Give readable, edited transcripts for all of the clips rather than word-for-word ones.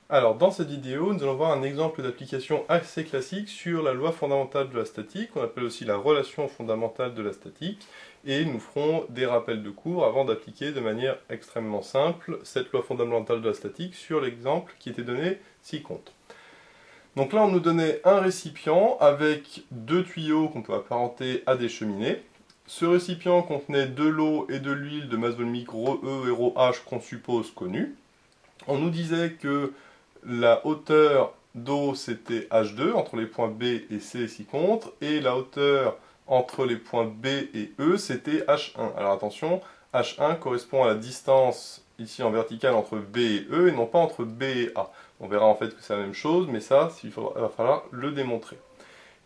Alors, dans cette vidéo, nous allons voir un exemple d'application assez classique sur la loi fondamentale de la statique, qu'on appelle aussi la relation fondamentale de la statique, et nous ferons des rappels de cours avant d'appliquer de manière extrêmement simple cette loi fondamentale de la statique sur l'exemple qui était donné ci-contre. Donc là, on nous donnait un récipient avec deux tuyaux qu'on peut apparenter à des cheminées. Ce récipient contenait de l'eau et de l'huile de masse volumique ρE et ρH qu'on suppose connues. On nous disait que la hauteur d'eau c'était H2 entre les points B et C ci-contre, et la hauteur entre les points B et E c'était H1. Alors attention, H1 correspond à la distance ici en verticale entre B et E et non pas entre B et A. On verra en fait que c'est la même chose, mais ça, il va falloir le démontrer.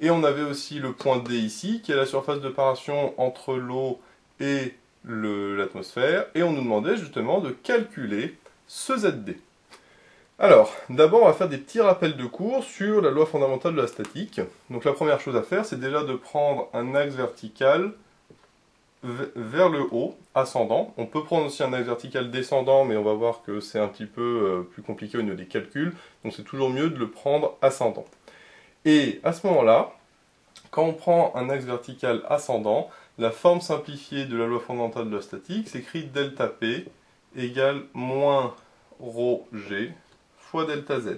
Et on avait aussi le point D ici, qui est la surface de paration entre l'eau et l'atmosphère, et on nous demandait justement de calculer ce ZD. Alors, d'abord on va faire des petits rappels de cours sur la loi fondamentale de la statique. Donc la première chose à faire, c'est déjà de prendre un axe vertical vers le haut, ascendant. On peut prendre aussi un axe vertical descendant, mais on va voir que c'est un petit peu plus compliqué au niveau des calculs, donc c'est toujours mieux de le prendre ascendant. Et à ce moment-là, quand on prend un axe vertical ascendant, la forme simplifiée de la loi fondamentale de la statique s'écrit delta P égale moins ρ G fois delta Z.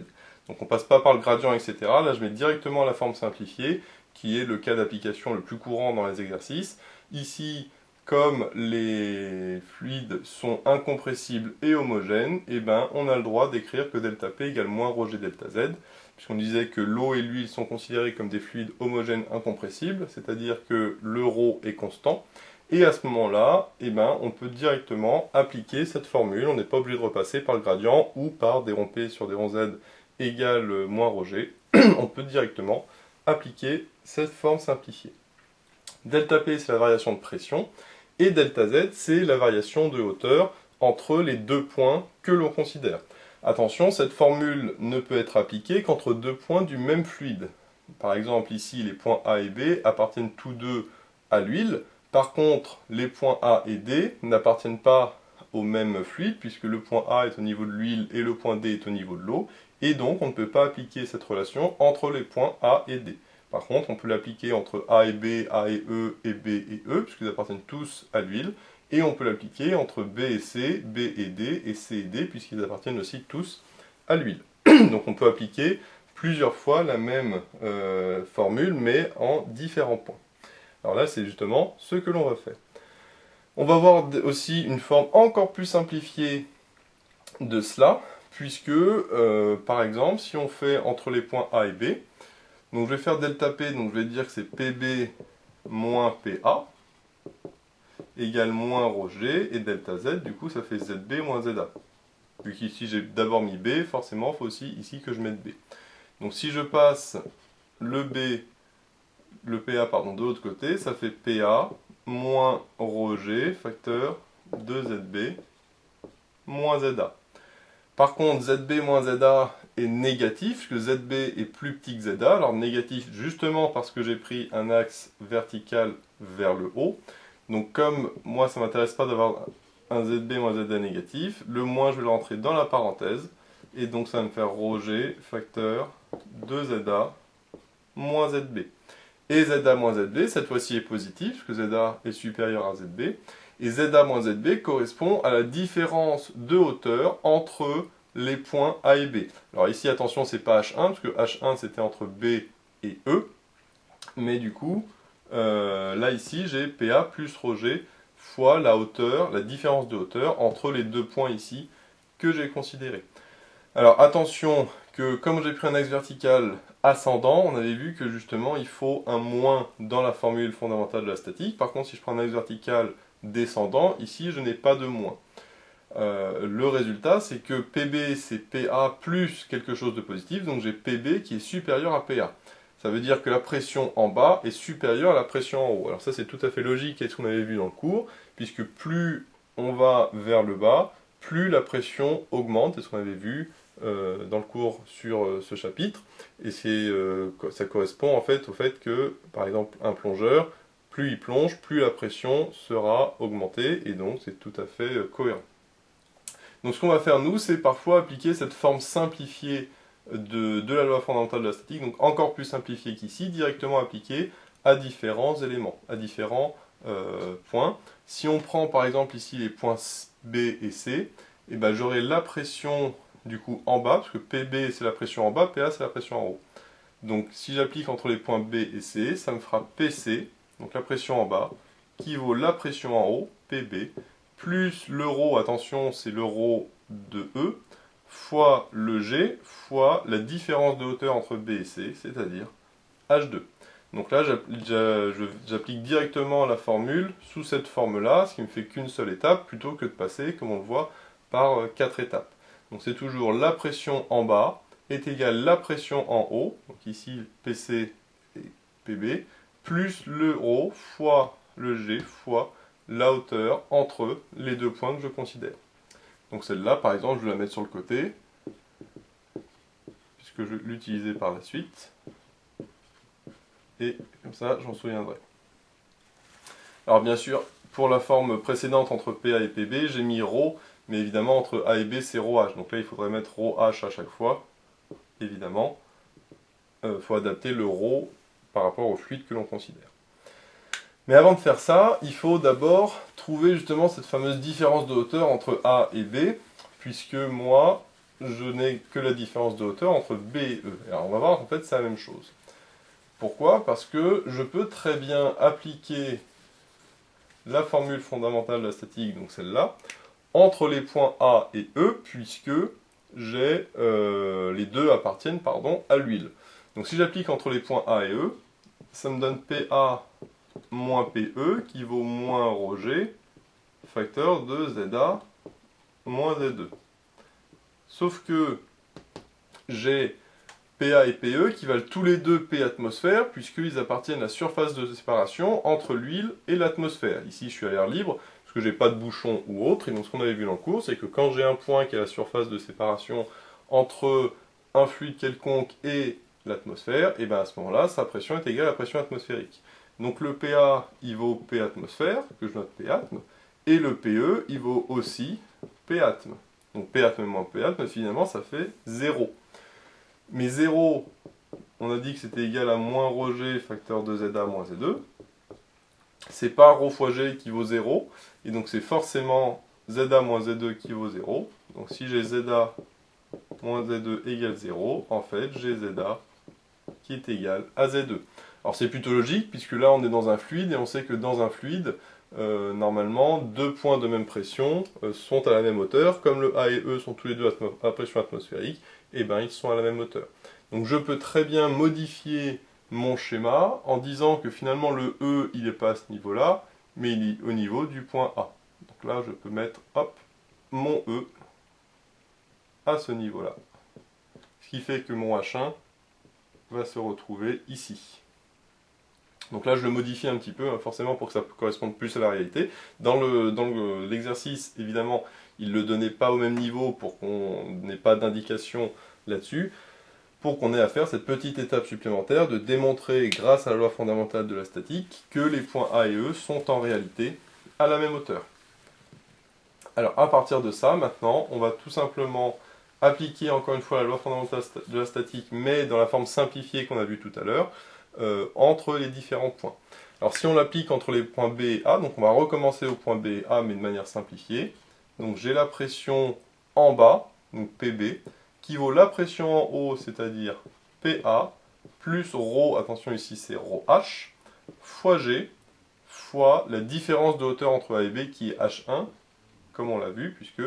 Donc on ne passe pas par le gradient, etc. Là, je mets directement la forme simplifiée, qui est le cas d'application le plus courant dans les exercices. Ici, comme les fluides sont incompressibles et homogènes, eh ben, on a le droit d'écrire que delta P égale moins ρG delta Z, puisqu'on disait que l'eau et l'huile sont considérés comme des fluides homogènes incompressibles, c'est-à-dire que le ρ est constant. Et à ce moment-là, eh ben, on peut directement appliquer cette formule. On n'est pas obligé de repasser par le gradient ou par des ronds P sur des ronds Z égale moins ρG. On peut directement appliquer cette forme simplifiée. Delta P, c'est la variation de pression, et delta Z, c'est la variation de hauteur entre les deux points que l'on considère. Attention, cette formule ne peut être appliquée qu'entre deux points du même fluide. Par exemple, ici, les points A et B appartiennent tous deux à l'huile. Par contre, les points A et D n'appartiennent pas au même fluide, puisque le point A est au niveau de l'huile et le point D est au niveau de l'eau, et donc on ne peut pas appliquer cette relation entre les points A et D. Par contre, on peut l'appliquer entre A et B, A et E, et B et E, puisqu'ils appartiennent tous à l'huile, et on peut l'appliquer entre B et C, B et D, et C et D, puisqu'ils appartiennent aussi tous à l'huile. Donc on peut appliquer plusieurs fois la même formule, mais en différents points. Alors là, c'est justement ce que l'on va faire. On va voir aussi une forme encore plus simplifiée de cela, puisque, par exemple, si on fait entre les points A et B, donc je vais faire delta P, donc je vais dire que c'est PB moins PA, égale moins ρG, et delta Z, du coup ça fait ZB moins ZA. Vu qu'ici j'ai d'abord mis B, forcément il faut aussi ici que je mette B. Donc si je passe le PA pardon, de l'autre côté, ça fait PA moins ρG, facteur de ZB moins ZA. Par contre, ZB moins ZA est négatif, puisque ZB est plus petit que ZA. Alors négatif justement parce que j'ai pris un axe vertical vers le haut. Donc comme moi ça ne m'intéresse pas d'avoir un ZB moins ZA négatif, le moins je vais le rentrer dans la parenthèse. Et donc ça va me faire ρG facteur de ZA moins ZB. Et ZA moins ZB, cette fois-ci est positif, puisque ZA est supérieur à ZB. Et ZA moins ZB correspond à la différence de hauteur entre les points A et B. Alors ici, attention, c'est pas H1, parce que H1 c'était entre B et E. Mais du coup, là ici, j'ai PA plus ρG fois la hauteur, la différence de hauteur entre les deux points ici que j'ai considérés. Alors attention que comme j'ai pris un axe vertical ascendant, on avait vu que justement il faut un moins dans la formule fondamentale de la statique. Par contre, si je prends un axe vertical descendant, ici je n'ai pas de moins. Le résultat, c'est que PB c'est PA plus quelque chose de positif, donc j'ai PB qui est supérieur à PA. Ça veut dire que la pression en bas est supérieure à la pression en haut. Alors ça c'est tout à fait logique et ce qu'on avait vu dans le cours, puisque plus on va vers le bas, plus la pression augmente, c'est ce qu'on avait vu dans le cours sur ce chapitre, et ça correspond en fait au fait que, par exemple, un plongeur, plus il plonge, plus la pression sera augmentée, et donc c'est tout à fait cohérent. Donc ce qu'on va faire nous, c'est parfois appliquer cette forme simplifiée de la loi fondamentale de la statique, donc encore plus simplifiée qu'ici, directement appliquée à différents éléments, à différents points. Si on prend par exemple ici les points B et C, et ben, j'aurai la pression du coup en bas, parce que PB c'est la pression en bas, PA c'est la pression en haut. Donc si j'applique entre les points B et C, ça me fera PC, donc la pression en bas, qui vaut la pression en haut, PB, plus le ρ, attention c'est le ρ de E, fois le G, fois la différence de hauteur entre B et C, c'est-à-dire H2. Donc là, j'applique directement la formule sous cette forme-là, ce qui me fait qu'une seule étape, plutôt que de passer, comme on le voit, par 4 étapes. Donc c'est toujours la pression en bas est égale à la pression en haut, donc ici PC et PB, plus le ρ fois le G fois la hauteur entre les deux points que je considère. Donc celle-là, par exemple, je vais la mettre sur le côté, puisque je vais l'utiliser par la suite. Et comme ça, j'en souviendrai. Alors bien sûr, pour la forme précédente entre PA et PB, j'ai mis ρ, mais évidemment entre A et B, c'est ρh. Donc là, il faudrait mettre ρh à chaque fois, évidemment. Il faut adapter le ρ par rapport au fluide que l'on considère. Mais avant de faire ça, il faut d'abord trouver justement cette fameuse différence de hauteur entre A et B, puisque moi, je n'ai que la différence de hauteur entre B et E. Alors on va voir, en fait, c'est la même chose. Pourquoi? Parce que je peux très bien appliquer la formule fondamentale de la statique, donc celle-là, entre les points A et E, puisque les deux appartiennent à l'huile. Donc si j'applique entre les points A et E, ça me donne PA moins PE qui vaut moins ρg, facteur de ZA moins Z2. Sauf que j'ai PA et PE qui valent tous les deux P atmosphère, puisqu'ils appartiennent à la surface de séparation entre l'huile et l'atmosphère. Ici, je suis à l'air libre, parce que j'ai pas de bouchon ou autre, et donc ce qu'on avait vu dans le cours, c'est que quand j'ai un point qui est la surface de séparation entre un fluide quelconque et l'atmosphère, et bien à ce moment-là, sa pression est égale à la pression atmosphérique. Donc le PA, il vaut P atmosphère, que je note P atm, et le PE, il vaut aussi P atm. Donc P atm moins P atm, finalement, ça fait 0. Mais 0, on a dit que c'était égal à moins ρg facteur de ZA moins Z2. C'est pas ρ fois G qui vaut 0, et donc c'est forcément ZA moins Z2 qui vaut 0. Donc si j'ai ZA moins Z2 égale 0, en fait j'ai ZA qui est égal à Z2. Alors c'est plutôt logique, puisque là on est dans un fluide, et on sait que dans un fluide, normalement, deux points de même pression sont à la même hauteur, comme le A et E sont tous les deux à pression atmosphérique, et bien ils sont à la même hauteur. Donc je peux très bien modifier mon schéma en disant que finalement le E il n'est pas à ce niveau-là, mais il est au niveau du point A. Donc là je peux mettre hop, mon E à ce niveau-là. Ce qui fait que mon H1 va se retrouver ici. Donc là, je le modifie un petit peu, hein, forcément pour que ça corresponde plus à la réalité. Dans l'exercice, évidemment, il ne le donnait pas au même niveau pour qu'on n'ait pas d'indication là-dessus, pour qu'on ait à faire cette petite étape supplémentaire de démontrer, grâce à la loi fondamentale de la statique, que les points A et E sont en réalité à la même hauteur. Alors, à partir de ça, maintenant, on va tout simplement appliquer encore une fois la loi fondamentale de la statique, mais dans la forme simplifiée qu'on a vue tout à l'heure, entre les différents points. Alors si on l'applique entre les points B et A, donc on va recommencer au point B et A, mais de manière simplifiée. Donc j'ai la pression en bas, donc PB, qui vaut la pression en haut, c'est-à-dire PA, plus ρ, attention ici c'est ρh, fois G, fois la différence de hauteur entre A et B, qui est H1, comme on l'a vu, puisque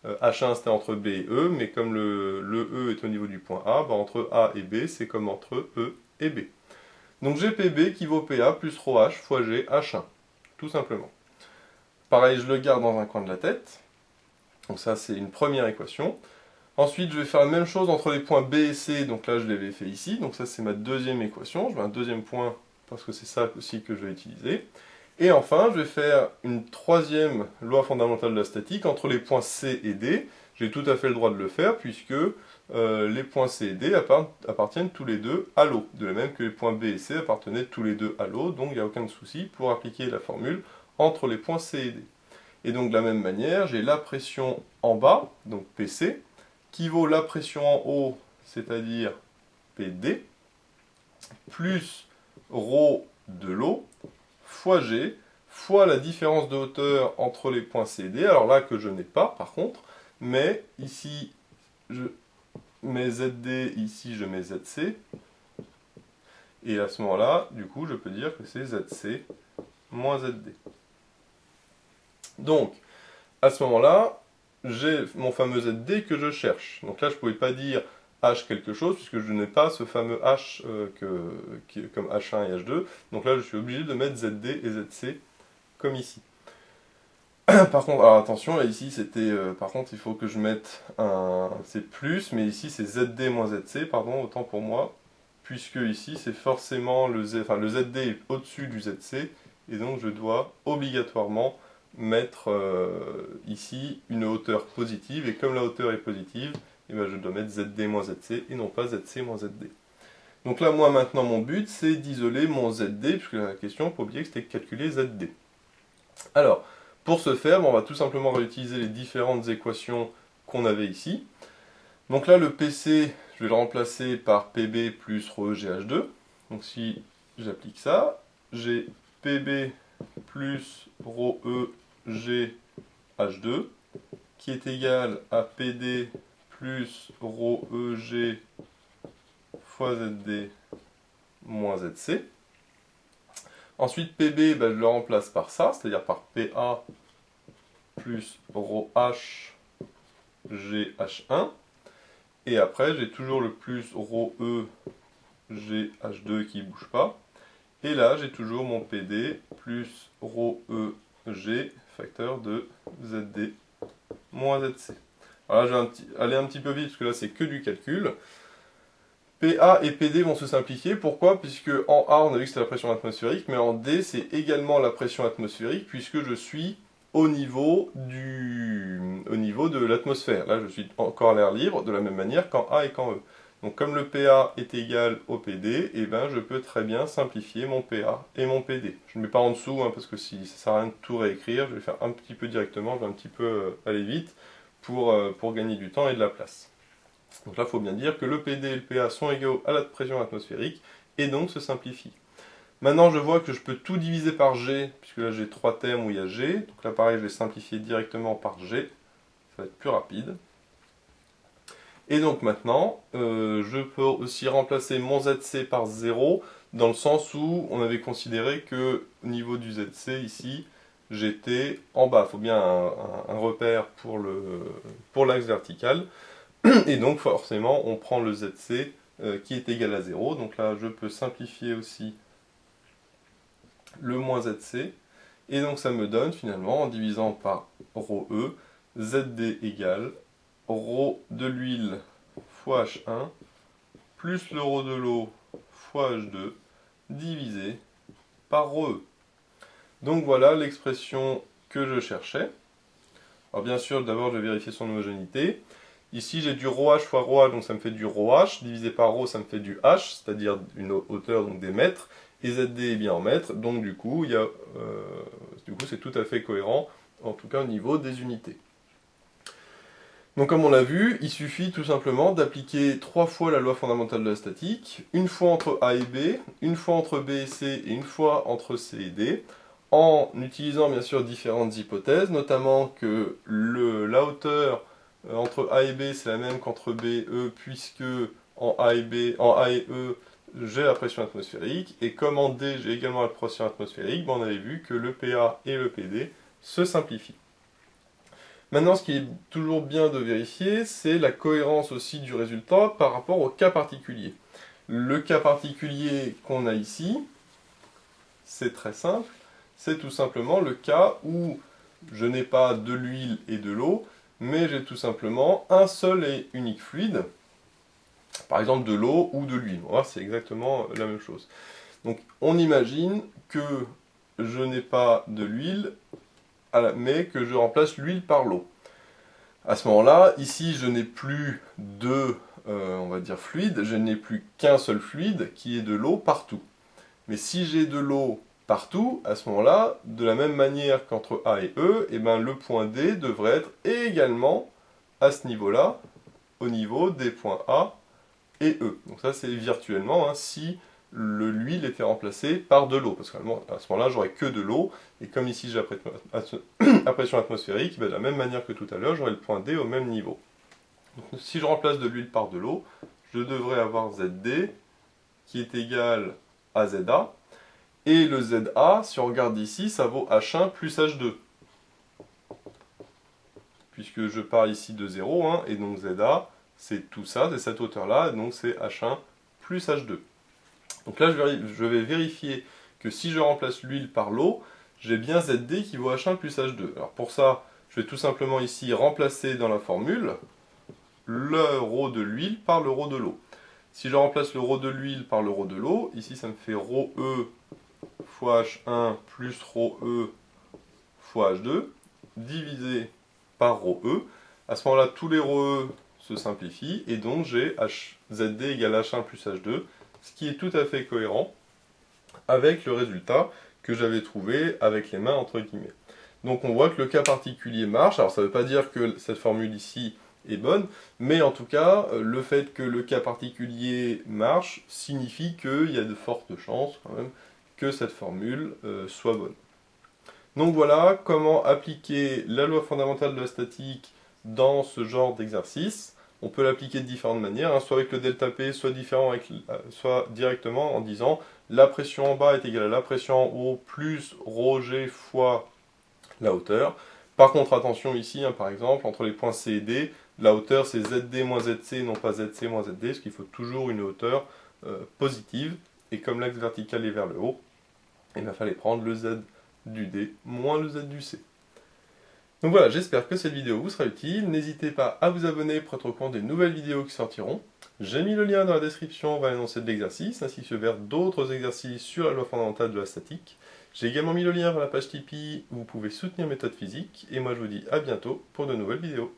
H1 c'était entre B et E, mais comme le E est au niveau du point A, bah, entre A et B, c'est comme entre E et B. Donc j'ai PB qui vaut PA plus ρh fois G H1, tout simplement. Pareil, je le garde dans un coin de la tête. Donc ça, c'est une première équation. Ensuite, je vais faire la même chose entre les points B et C. Donc là, je l'avais fait ici. Donc ça, c'est ma deuxième équation. Je mets un deuxième point parce que c'est ça aussi que je vais utiliser. Et enfin, je vais faire une troisième loi fondamentale de la statique entre les points C et D. J'ai tout à fait le droit de le faire puisque les points C et D appartiennent tous les deux à l'eau. De la même que les points B et C appartenaient tous les deux à l'eau. Donc il n'y a aucun souci pour appliquer la formule entre les points C et D. Et donc de la même manière, j'ai la pression en bas, donc PC, qui vaut la pression en haut, c'est-à-dire PD, plus ρ de l'eau, fois G, fois la différence de hauteur entre les points C et D, alors là que je n'ai pas par contre, mais ici je mets ZD, ici je mets ZC, et à ce moment-là, du coup, je peux dire que c'est ZC moins ZD. Donc, à ce moment-là, j'ai mon fameux ZD que je cherche. Donc là, je ne pouvais pas dire H quelque chose, puisque je n'ai pas ce fameux H comme H1 et H2. Donc là, je suis obligé de mettre ZD et ZC comme ici. Par contre, alors attention, là ici c'était, par contre il faut que je mette c'est plus, mais ici c'est ZD moins ZC, pardon, autant pour moi, puisque ici c'est forcément le ZD est au-dessus du ZC, et donc je dois obligatoirement mettre ici une hauteur positive, et comme la hauteur est positive, et ben je dois mettre ZD moins ZC, et non pas ZC moins ZD. Donc là, moi maintenant mon but c'est d'isoler mon ZD, puisque la question, pour oublier que c'était de calculer ZD. Alors, pour ce faire, on va tout simplement réutiliser les différentes équations qu'on avait ici. Donc là, le PC, je vais le remplacer par PB plus ρEGH2. Donc si j'applique ça, j'ai PB plus ρEGH2 qui est égal à PD plus ρEG fois ZD moins ZC. Ensuite, PB, je le remplace par ça, c'est-à-dire par PA plus ρH GH1. Et après, j'ai toujours le plus ρE GH2 qui ne bouge pas. Et là, j'ai toujours mon PD plus ρEG, facteur de ZD moins ZC. Alors là, je vais aller un petit peu vite, parce que là, c'est que du calcul. PA et PD vont se simplifier. Pourquoi? Puisque en A, on a vu que c'était la pression atmosphérique, mais en D, c'est également la pression atmosphérique, puisque je suis au niveau de l'atmosphère. Là, je suis encore à l'air libre, de la même manière qu'en A et qu'en E. Donc, comme le PA est égal au PD, eh ben, je peux très bien simplifier mon PA et mon PD. Je ne mets pas en dessous, parce que si ça ne sert à rien de tout réécrire, je vais faire un petit peu directement, je vais un petit peu aller vite pour gagner du temps et de la place. Donc là, il faut bien dire que le PD et le PA sont égaux à la pression atmosphérique, et donc se simplifient. Maintenant, je vois que je peux tout diviser par G, puisque là j'ai 3 termes où il y a G. Donc là, pareil, je vais simplifier directement par G. Ça va être plus rapide. Et donc maintenant, je peux aussi remplacer mon ZC par 0, dans le sens où on avait considéré que au niveau du ZC, ici, j'étais en bas. Il faut bien un repère pour l'axe vertical. Et donc forcément, on prend le ZC qui est égal à 0. Donc là, je peux simplifier aussi le moins ZC. Et donc ça me donne finalement, en divisant par ρE, ZD égale ρ de l'huile fois H1 plus le ρ de l'eau fois H2 divisé par ρE. Donc voilà l'expression que je cherchais. Alors bien sûr, d'abord je vais vérifier son homogénéité. Ici, j'ai du ρh fois ρh, donc ça me fait du ρh, divisé par ρ, ça me fait du h, c'est-à-dire une hauteur, donc des mètres, et ZD est bien en mètres, donc du coup, c'est tout à fait cohérent, en tout cas au niveau des unités. Donc comme on l'a vu, il suffit tout simplement d'appliquer 3 fois la loi fondamentale de la statique, une fois entre A et B, une fois entre B et C, et une fois entre C et D, en utilisant bien sûr différentes hypothèses, notamment que la hauteur entre A et B, c'est la même qu'entre B et E, puisque en A et E, j'ai la pression atmosphérique, et comme en D, j'ai également la pression atmosphérique, on avait vu que le PA et le PD se simplifient. Maintenant, ce qui est toujours bien de vérifier, c'est la cohérence aussi du résultat par rapport au cas particulier. Le cas particulier qu'on a ici, c'est très simple, c'est tout simplement le cas où je n'ai pas de l'huile et de l'eau, mais j'ai tout simplement un seul et unique fluide, par exemple de l'eau ou de l'huile. Voilà, c'est exactement la même chose. Donc on imagine que je n'ai pas de l'huile, mais que je remplace l'huile par l'eau. À ce moment-là, ici je n'ai plus de, on va dire fluide, je n'ai plus qu'un seul fluide qui est de l'eau partout. Mais si j'ai de l'eau partout, à ce moment-là, de la même manière qu'entre A et E, eh ben, le point D devrait être également à ce niveau-là, au niveau des points A et E. Donc ça, c'est virtuellement, hein, si l'huile était remplacée par de l'eau, parce qu'à ce moment-là, j'aurais que de l'eau, et comme ici j'ai la pression atmosphérique, ben, de la même manière que tout à l'heure, j'aurai le point D au même niveau. Donc, si je remplace de l'huile par de l'eau, je devrais avoir ZD qui est égal à ZA, et le ZA, si on regarde ici, ça vaut H1 plus H2. Puisque je pars ici de 0, hein, et donc ZA, c'est tout ça, c'est cette hauteur-là, donc c'est H1 plus H2. Donc là, je vais vérifier que si je remplace l'huile par l'eau, j'ai bien ZD qui vaut H1 plus H2. Alors pour ça, je vais tout simplement ici remplacer dans la formule le ρ de l'huile par le ρ de l'eau. Si je remplace le ρ de l'huile par le ρ de l'eau, ici ça me fait ρE fois H1 plus ρE fois H2, divisé par ρE. À ce moment-là, tous les ρE se simplifient, et donc j'ai ZD égale H1 plus H2, ce qui est tout à fait cohérent avec le résultat que j'avais trouvé avec les mains entre guillemets. Donc on voit que le cas particulier marche. Alors ça ne veut pas dire que cette formule ici est bonne, mais en tout cas, le fait que le cas particulier marche signifie qu'il y a de fortes chances quand même que cette formule soit bonne. Donc voilà comment appliquer la loi fondamentale de la statique dans ce genre d'exercice. On peut l'appliquer de différentes manières, hein, soit avec le delta P, soit directement en disant la pression en bas est égale à la pression en haut plus ρg fois la hauteur. Par contre, attention ici, hein, par exemple, entre les points C et D, la hauteur c'est ZD moins ZC, non pas ZC moins ZD, parce qu'il faut toujours une hauteur positive. Et comme l'axe vertical est vers le haut, il va falloir prendre le Z du D moins le Z du C. Donc voilà, j'espère que cette vidéo vous sera utile. N'hésitez pas à vous abonner pour être au courant des nouvelles vidéos qui sortiront. J'ai mis le lien dans la description vers l'énoncé de l'exercice, ainsi que vers d'autres exercices sur la loi fondamentale de la statique. J'ai également mis le lien vers la page Tipeee où vous pouvez soutenir Méthode Physique. Et moi je vous dis à bientôt pour de nouvelles vidéos.